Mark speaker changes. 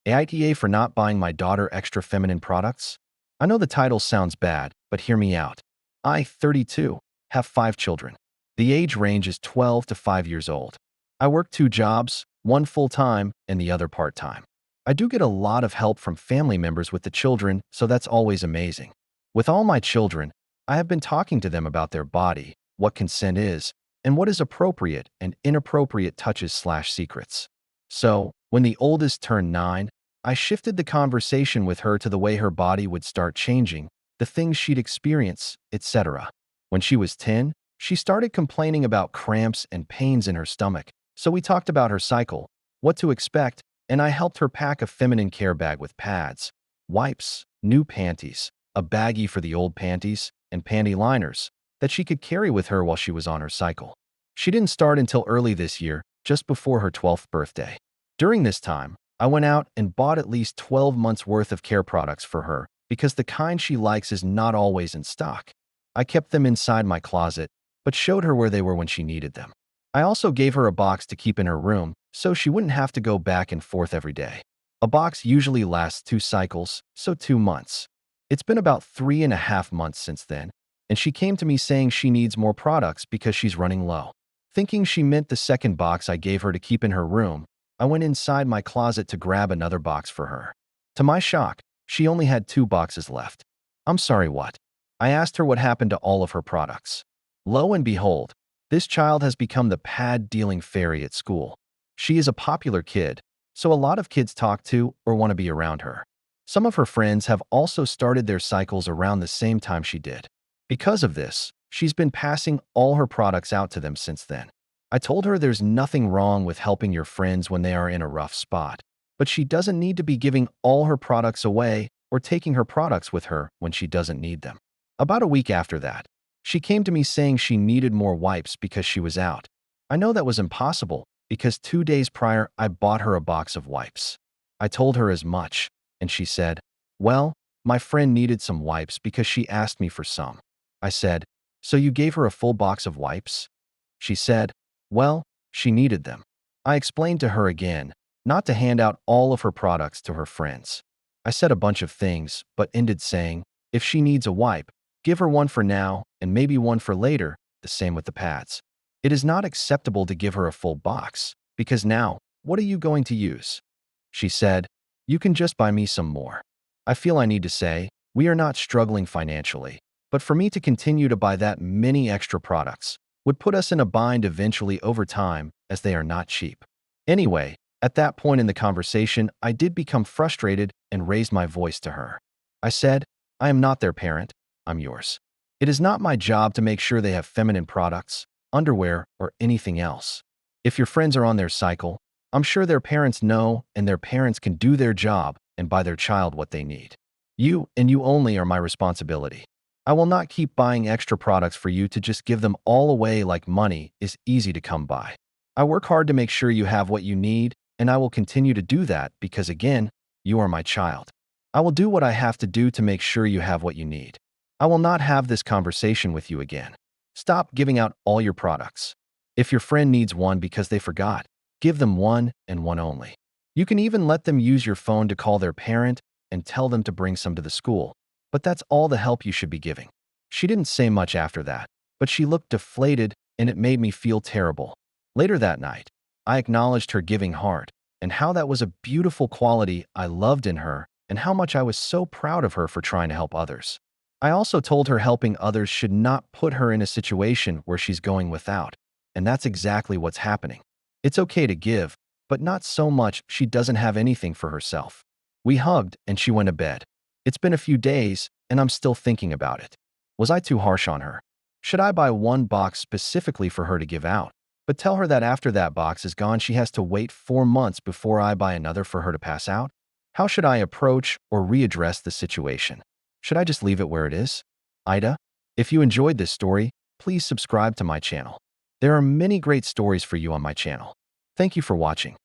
Speaker 1: AITA for not buying my daughter extra feminine products? I know the title sounds bad, but hear me out. I, 32, have 5 children. The age range is 12 to 5 years old. I work 2 jobs, one full-time and the other part-time. I do get a lot of help from family members with the children, so that's always amazing. With all my children, I have been talking to them about their body, what consent is, and what is appropriate and inappropriate touches/secrets. So, when the oldest turned 9, I shifted the conversation with her to the way her body would start changing, the things she'd experience, etc. When she was 10, she started complaining about cramps and pains in her stomach, so we talked about her cycle, what to expect, and I helped her pack a feminine care bag with pads, wipes, new panties, a baggie for the old panties, and panty liners that she could carry with her while she was on her cycle. She didn't start until early this year, just before her 12th birthday. During this time, I went out and bought at least 12 months worth of care products for her because the kind she likes is not always in stock. I kept them inside my closet, but showed her where they were when she needed them. I also gave her a box to keep in her room so she wouldn't have to go back and forth every day. A box usually lasts 2 cycles, so 2 months. It's been about 3.5 months since then, and she came to me saying she needs more products because she's running low. Thinking she meant the second box I gave her to keep in her room, I went inside my closet to grab another box for her. To my shock, she only had 2 boxes left. I'm sorry, what? I asked her what happened to all of her products. Lo and behold, this child has become the pad-dealing fairy at school. She is a popular kid, so a lot of kids talk to or want to be around her. Some of her friends have also started their cycles around the same time she did. Because of this, she's been passing all her products out to them since then. I told her there's nothing wrong with helping your friends when they are in a rough spot, but she doesn't need to be giving all her products away or taking her products with her when she doesn't need them. About a week after that, she came to me saying she needed more wipes because she was out. I know that was impossible because 2 days prior I bought her a box of wipes. I told her as much, and she said, "Well, my friend needed some wipes because she asked me for some." I said, "So you gave her a full box of wipes?" She said, "Well, she needed them." I explained to her again, not to hand out all of her products to her friends. I said a bunch of things, but ended saying, if she needs a wipe, give her one for now and maybe one for later, the same with the pads. It is not acceptable to give her a full box, because now, what are you going to use? She said, "You can just buy me some more." I feel I need to say, we are not struggling financially, but for me to continue to buy that many extra products would put us in a bind eventually over time, as they are not cheap. Anyway, at that point in the conversation, I did become frustrated and raised my voice to her. I said, "I am not their parent, I'm yours. It is not my job to make sure they have feminine products, underwear, or anything else. If your friends are on their cycle, I'm sure their parents know and their parents can do their job and buy their child what they need. You and you only are my responsibility. I will not keep buying extra products for you to just give them all away like money is easy to come by. I work hard to make sure you have what you need, and I will continue to do that because, again, you are my child. I will do what I have to do to make sure you have what you need. I will not have this conversation with you again. Stop giving out all your products. If your friend needs one because they forgot, give them one and one only. You can even let them use your phone to call their parent and tell them to bring some to the school. But that's all the help you should be giving." She didn't say much after that, but she looked deflated and it made me feel terrible. Later that night, I acknowledged her giving heart and how that was a beautiful quality I loved in her and how much I was so proud of her for trying to help others. I also told her helping others should not put her in a situation where she's going without, and that's exactly what's happening. It's okay to give, but not so much she doesn't have anything for herself. We hugged and she went to bed. It's been a few days, and I'm still thinking about it. Was I too harsh on her? Should I buy one box specifically for her to give out, but tell her that after that box is gone, she has to wait 4 months before I buy another for her to pass out? How should I approach or readdress the situation? Should I just leave it where it is? AITA, if you enjoyed this story, please subscribe to my channel. There are many great stories for you on my channel. Thank you for watching.